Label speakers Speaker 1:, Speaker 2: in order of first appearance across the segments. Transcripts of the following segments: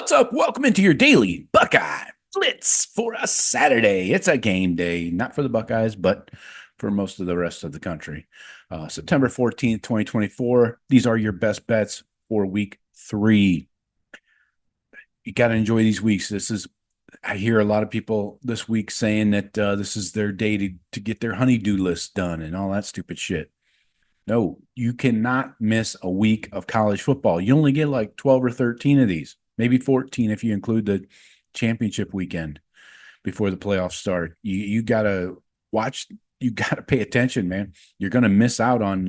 Speaker 1: What's up? Welcome into your daily Buckeye Blitz for a Saturday. It's a game day, not for the Buckeyes, but for most of the rest of the country. September 14th, 2024. These are your best bets for week 3. You got to enjoy these weeks. I hear a lot of people this week saying that this is their day to get their honeydew list done and all that stupid shit. No, you cannot miss a week of college football. You only get like 12 or 13 of these, maybe 14 if you include the championship weekend before the playoffs start. You got to watch, you got to pay attention, man. You're going to miss out on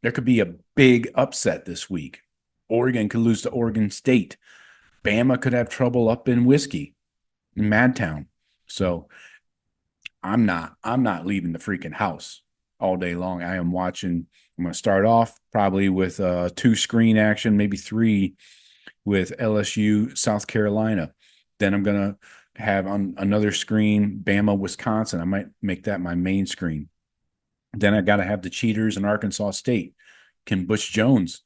Speaker 1: there could be a big upset this week. Oregon could lose to Oregon State. Bama could have trouble up in Whiskey, in Madtown. So I'm not leaving the freaking house all day long. I am watching. I'm going to start off probably with 2 screen action, maybe 3 with LSU, South Carolina. Then I'm going to have on another screen Bama, Wisconsin. I might make that my main screen. Then I got to have the Cheaters in Arkansas State. Can Butch Jones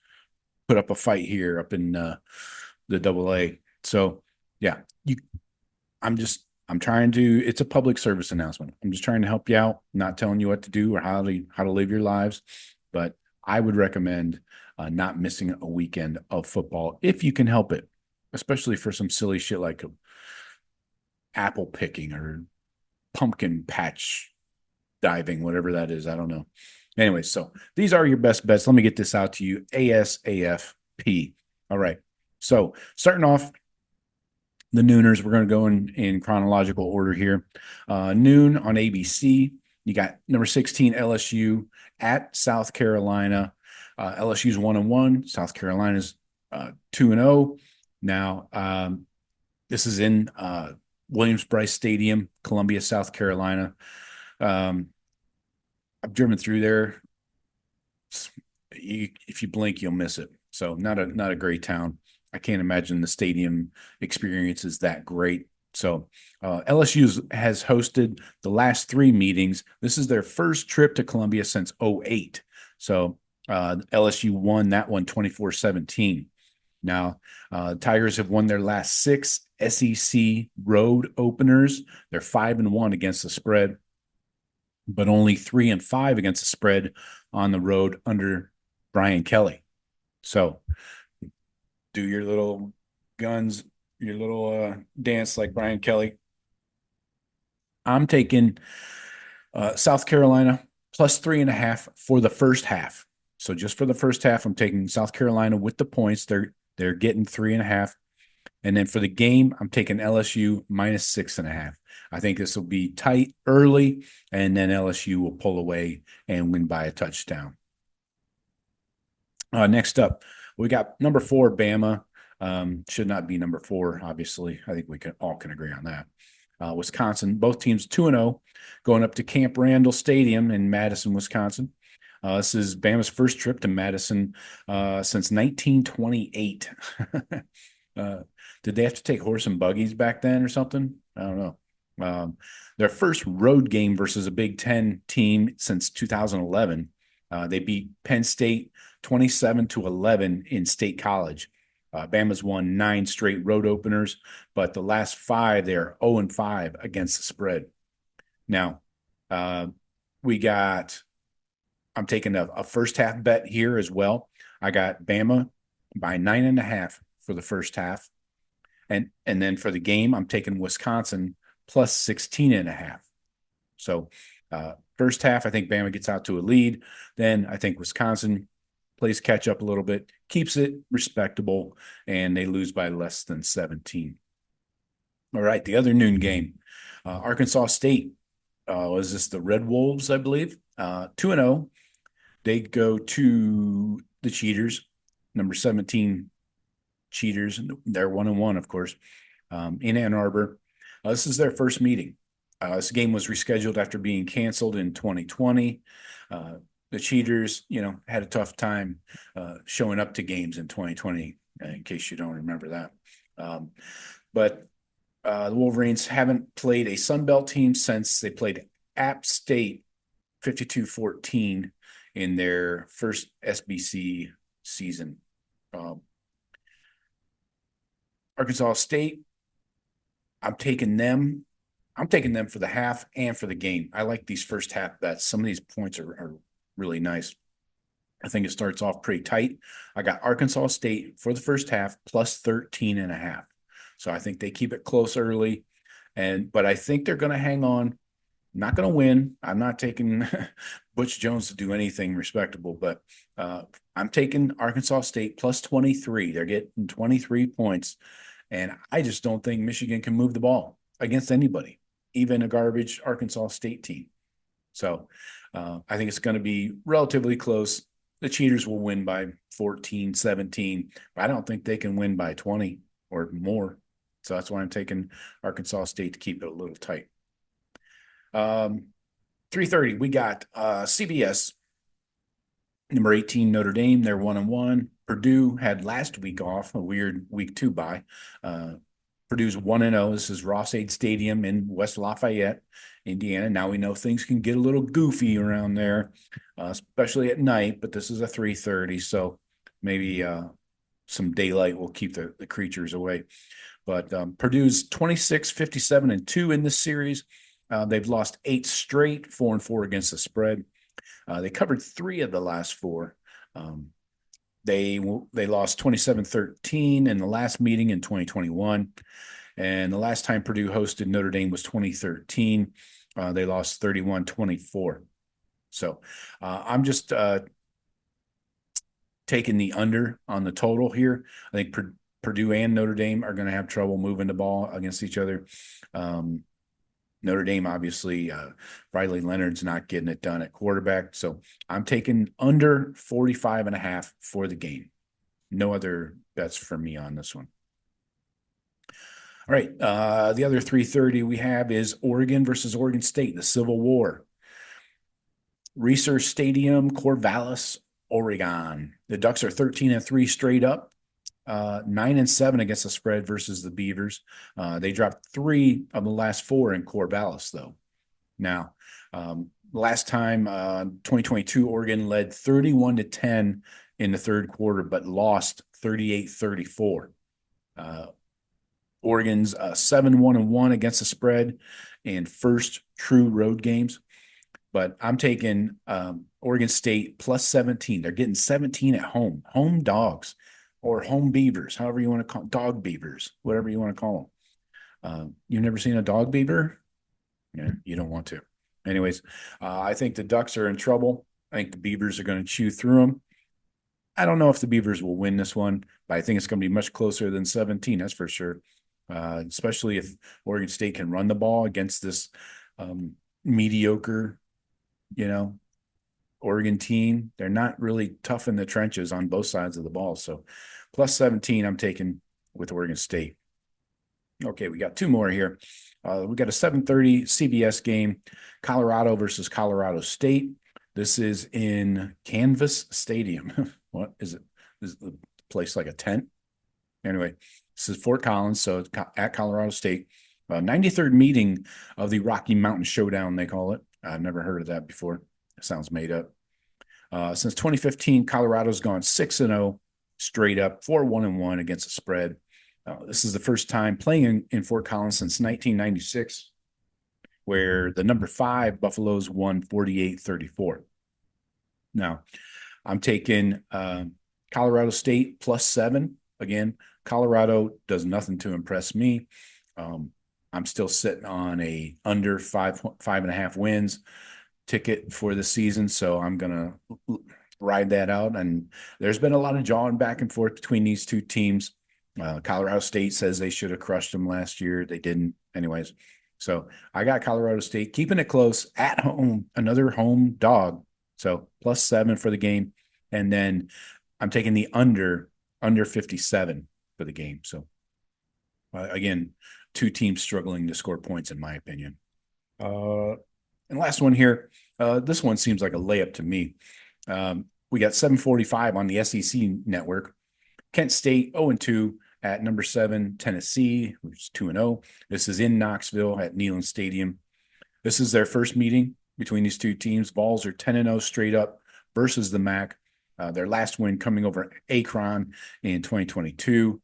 Speaker 1: put up a fight here up in the AA? So yeah, I'm trying to, it's a public service announcement. I'm just trying to help you out, not telling you what to do or how to live your lives. But I would recommend not missing a weekend of football if you can help it, especially for some silly shit like apple picking or pumpkin patch diving, whatever that is. I don't know. Anyway, so these are your best bets. Let me get this out to you ASAFP. All right. So starting off, the nooners, we're going to go in chronological order here. Noon on ABC, you got number 16 LSU at South Carolina. LSU's 1-1. South Carolina's 2-0. Now, this is in Williams-Brice Stadium, Columbia, South Carolina. I've driven through there. If you blink, you'll miss it. So not a great town. I can't imagine the stadium experience is that great. So LSU has hosted the last 3 meetings. This is their first trip to Columbia since 2008. So LSU won that one 24-17. Now, Tigers have won their last 6 SEC road openers. They're 5-1 against the spread, but only 3-5 against the spread on the road under Brian Kelly. So do your little guns, your little dance like Brian Kelly. I'm taking South Carolina plus 3.5 for the first half. So just for the first half, I'm taking South Carolina with the points. They're getting 3.5. And then for the game, I'm taking LSU minus 6.5. I think this will be tight early, and then LSU will pull away and win by a touchdown. Next up, we got number 4, Bama. Should not be number 4, obviously. I think we all can agree on that. Wisconsin, both teams 2-0, going up to Camp Randall Stadium in Madison, Wisconsin. This is Bama's first trip to Madison since 1928. Did they have to take horse and buggies back then or something? I don't know. Their first road game versus a Big Ten team since 2011. They beat Penn State 27-11 in State College. Bama's won 9 straight road openers, but the last 5, they're 0-5 against the spread. Now, I'm taking a first half bet here as well. I got Bama by 9.5 for the first half. And then for the game, I'm taking Wisconsin plus 16.5. So first half, I think Bama gets out to a lead. Then I think Wisconsin plays catch up a little bit, keeps it respectable, and they lose by less than 17. All right, the other noon game, Arkansas State. Was this the Red Wolves, I believe? 2-0. They go to the Cheaters, number 17 Cheaters. They're 1-1, of course, in Ann Arbor. This is their first meeting. This game was rescheduled after being canceled in 2020. The Cheaters, had a tough time showing up to games in 2020, in case you don't remember that. But the Wolverines haven't played a Sun Belt team since they played App State 52-14 in their first SBC season. Arkansas State, I'm taking them. I'm taking them for the half and for the game. I like these first half bets. Some of these points are really nice. I think it starts off pretty tight. I got Arkansas State for the first half plus 13 and a half. So I think they keep it close early. But I think they're going to hang on. Not going to win. I'm not taking Butch Jones to do anything respectable, but I'm taking Arkansas State plus 23. They're getting 23 points. And I just don't think Michigan can move the ball against anybody, even a garbage Arkansas State team. So I think it's going to be relatively close. The Cheaters will win by 14, 17, but I don't think they can win by 20 or more. So that's why I'm taking Arkansas State to keep it a little tight. 3:30, we got CBS, number 18, Notre Dame. They're 1-1. Purdue had last week off, a weird week 2 bye. Purdue's 1-0. This is Ross-Ade Stadium in West Lafayette, Indiana. Now we know things can get a little goofy around there, especially at night, but this is a 3:30, so maybe some daylight will keep the creatures away. But Purdue's 26, 57, and 2 in this series. They've lost 8 straight, 4-4 against the spread. They covered 3 of the last 4. They lost 27-13 in the last meeting in 2021. And the last time Purdue hosted Notre Dame was 2013. They lost 31-24. So I'm just taking the under on the total here. I think Purdue and Notre Dame are going to have trouble moving the ball against each other. Notre Dame, obviously, Riley Leonard's not getting it done at quarterback. So I'm taking under 45.5 for the game. No other bets for me on this one. All right. The other 3:30 we have is Oregon versus Oregon State, the Civil War. Research Stadium, Corvallis, Oregon. The Ducks are 13-3 straight up. 9-7 against the spread versus the Beavers. They dropped 3 of the last 4 in Corvallis, though. Now, last time, 2022, Oregon led 31-10 in the third quarter, but lost 38-34. Oregon's 7-1-1 against the spread and first true road games. But I'm taking Oregon State plus 17. They're getting 17 at home. Home dogs. Or home beavers, however you want to call them, dog beavers, whatever you want to call them. You've never seen a dog beaver? Yeah, you don't want to. Anyways, I think the Ducks are in trouble. I think the Beavers are going to chew through them. I don't know if the Beavers will win this one, but I think it's going to be much closer than 17, that's for sure. Especially if Oregon State can run the ball against this mediocre, Oregon team. They're not really tough in the trenches on both sides of the ball. So plus 17, I'm taking with Oregon State. Okay, we got 2 more here. We got a 7:30 CBS game, Colorado versus Colorado State. This is in Canvas Stadium. What is it? Is the place like a tent? Anyway, this is Fort Collins, so it's at Colorado State. 93rd meeting of the Rocky Mountain Showdown, they call it. I've never heard of that before. It sounds made up. Since 2015, Colorado's gone 6-0 straight up, 4-1-1 against the spread. This is the first time playing in Fort Collins since 1996, where the number 5 Buffaloes won 48-34. Now, I'm taking Colorado State plus 7. Again, Colorado does nothing to impress me. I'm still sitting on a under 5.5 wins ticket for the season, so I'm gonna ride that out. And there's been a lot of jawing back and forth between these two teams. Colorado State says they should have crushed them last year. They didn't. Anyways, so I got Colorado State keeping it close at home, another home dog. So plus 7 for the game. And then I'm taking the under 57 for the game. So again, 2 teams struggling to score points, in my opinion. And last one here, this one seems like a layup to me. We got 7:45 on the SEC network. Kent State 0-2 at number 7 Tennessee, which is 2-0. This is in Knoxville at Neyland Stadium. This is their first meeting between these two teams. Vols are 10-0 straight up versus the MAC. Their last win coming over Akron in 2022.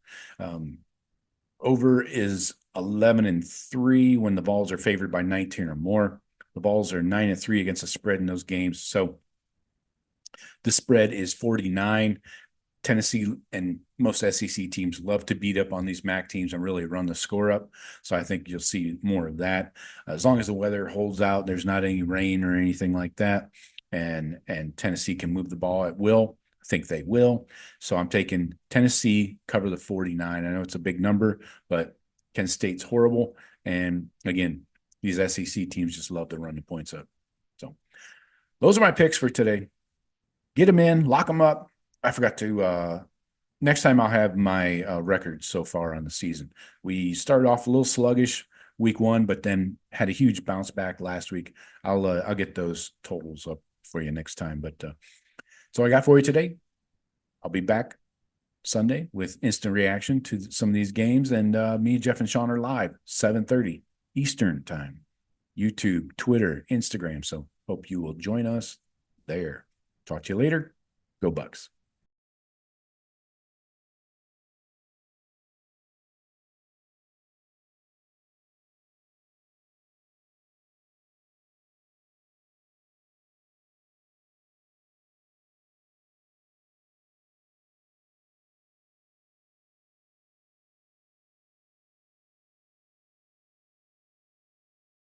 Speaker 1: Over is 11-3 when the Vols are favored by 19 or more. The Vols are 9-3 against the spread in those games. So the spread is 49. Tennessee and most SEC teams love to beat up on these MAC teams and really run the score up. So I think you'll see more of that. As long as the weather holds out, there's not any rain or anything like that, and Tennessee can move the ball at will. I think they will. So I'm taking Tennessee cover the 49. I know it's a big number, but Kent State's horrible. And again, these SEC teams just love to run the points up. So those are my picks for today. Get them in, lock them up. I forgot to next time I'll have my records so far on the season. We started off a little sluggish week 1, but then had a huge bounce back last week. I'll get those totals up for you next time. But so I got for you today. I'll be back Sunday with instant reaction to some of these games, and me, Jeff, and Sean are live 7:30 Eastern time, YouTube, Twitter, Instagram. So hope you will join us there. Talk to you later. Go Bucks.